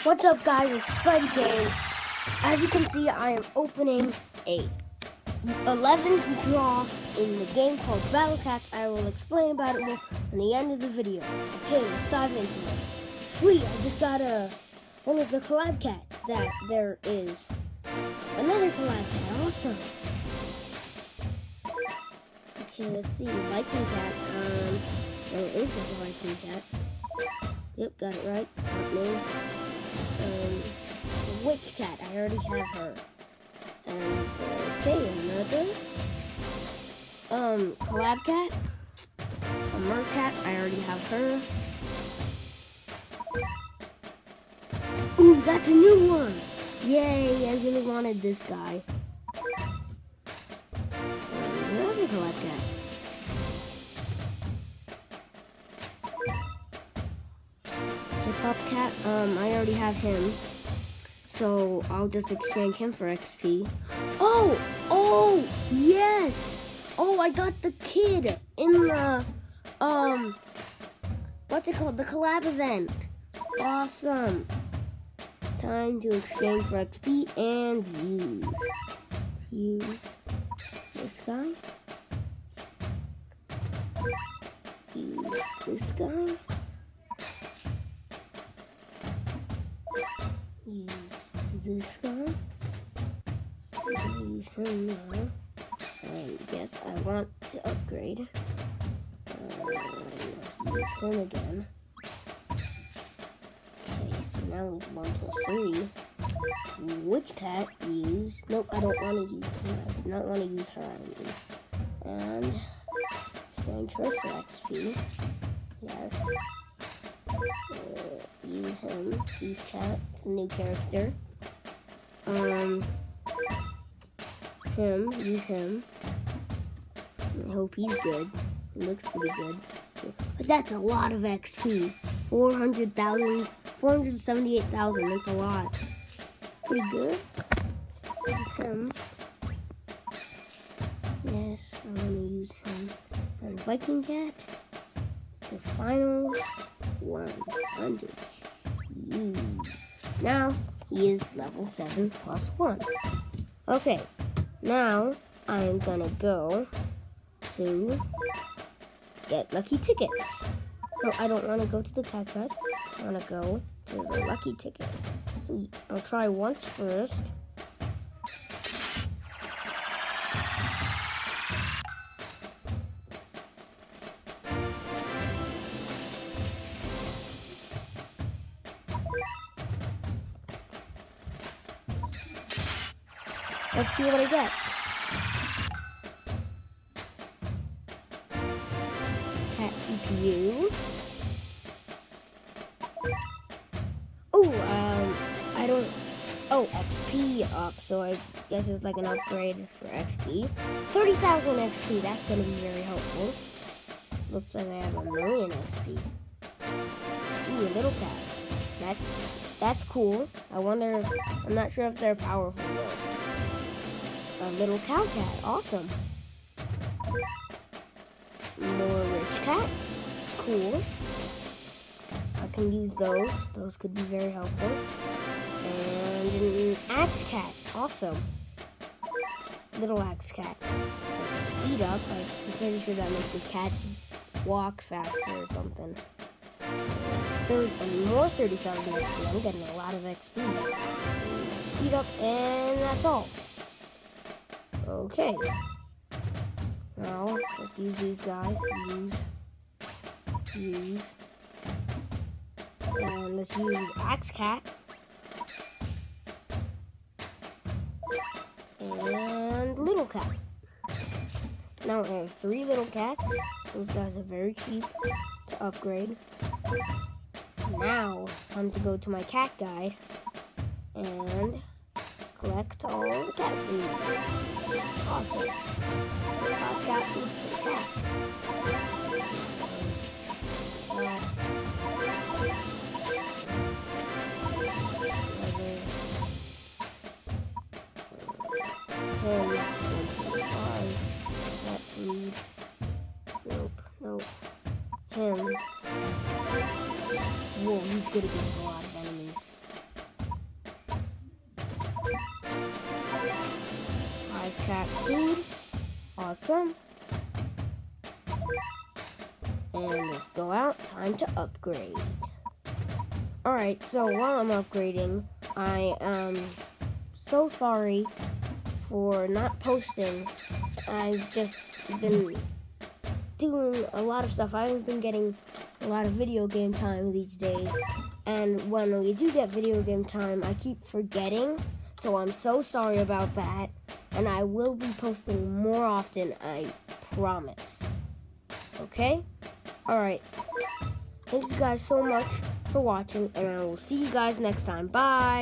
What's up, guys? It's Spidey Game. As you can see, I am opening a 11th draw in the game called Battle Cats. I will explain about it more in the end of the video. Okay, let's dive into it. Sweet, I just got one of the collab cats that there is. Another collab cat, awesome. Okay, let's see, Viking cat. There is a Viking cat. Yep, got it right. Smart name. Witch cat, I already have her. And okay, another collab cat. A mer cat, I already have her. Ooh, that's a new one! Yay, I really wanted this guy. Another collab cat. Hip hop cat, I already have him. So I'll just exchange him for XP. Oh, yes! Oh, I got the kid in the, what's it called? The collab event. Awesome. Time to exchange for XP and use this guy. Use this guy. Use this guy. Use him now. I guess I want to upgrade. Use him again. Okay, so now it's 1+3. Witch cat use. Nope, I don't want to use her. I do not want to use her either. And change her for XP. Yes. Use him. Use cat. It's a new character. Use him. I hope he's good. He looks pretty good. But that's a lot of XP. 400,000, 478,000. That's a lot. Pretty good. Use him. Yes, I want to use him. And Viking cat. The final 100. Now he is level 7 plus 1. Okay, now I am gonna go to get lucky tickets. No, I don't want to go to the cat guide. I want to go to the lucky tickets. Sweet. I'll try once first. Let's see what I get. Cat CPU. I don't. Oh, XP up. So I guess it's like an upgrade for XP. 30,000 XP. That's gonna be very helpful. Looks like I have 1,000,000 XP. Ooh, a little cat. That's cool. I'm not sure if they're powerful though. A little cow cat, awesome. More rich cat, cool. I can use those. Those could be very helpful. And an axe cat, awesome. Little axe cat. Speed up. I'm pretty sure that makes the cats walk faster or something. More 30,000 XP. I'm getting a lot of XP. Speed up, and that's all. Okay. Now, let's use these guys. Use. And let's use Axe Cat. And Little Cat. Now I have 3 little cats. Those guys are very cheap to upgrade. Now, time to go to my cat guide and collect all the cat food. Awesome. I've got food for the cat. Cat food. Nope. Him. Whoa, he's good against a lot of enemies. cat food. Awesome. And let's go out. Time to upgrade. Alright, so while I'm upgrading, I am so sorry for not posting. I've just been doing a lot of stuff. I haven't been getting a lot of video game time these days. And when we do get video game time, I keep forgetting. So I'm so sorry about that. And I will be posting more often, I promise. Okay? Alright. Thank you guys so much for watching, and I will see you guys next time. Bye!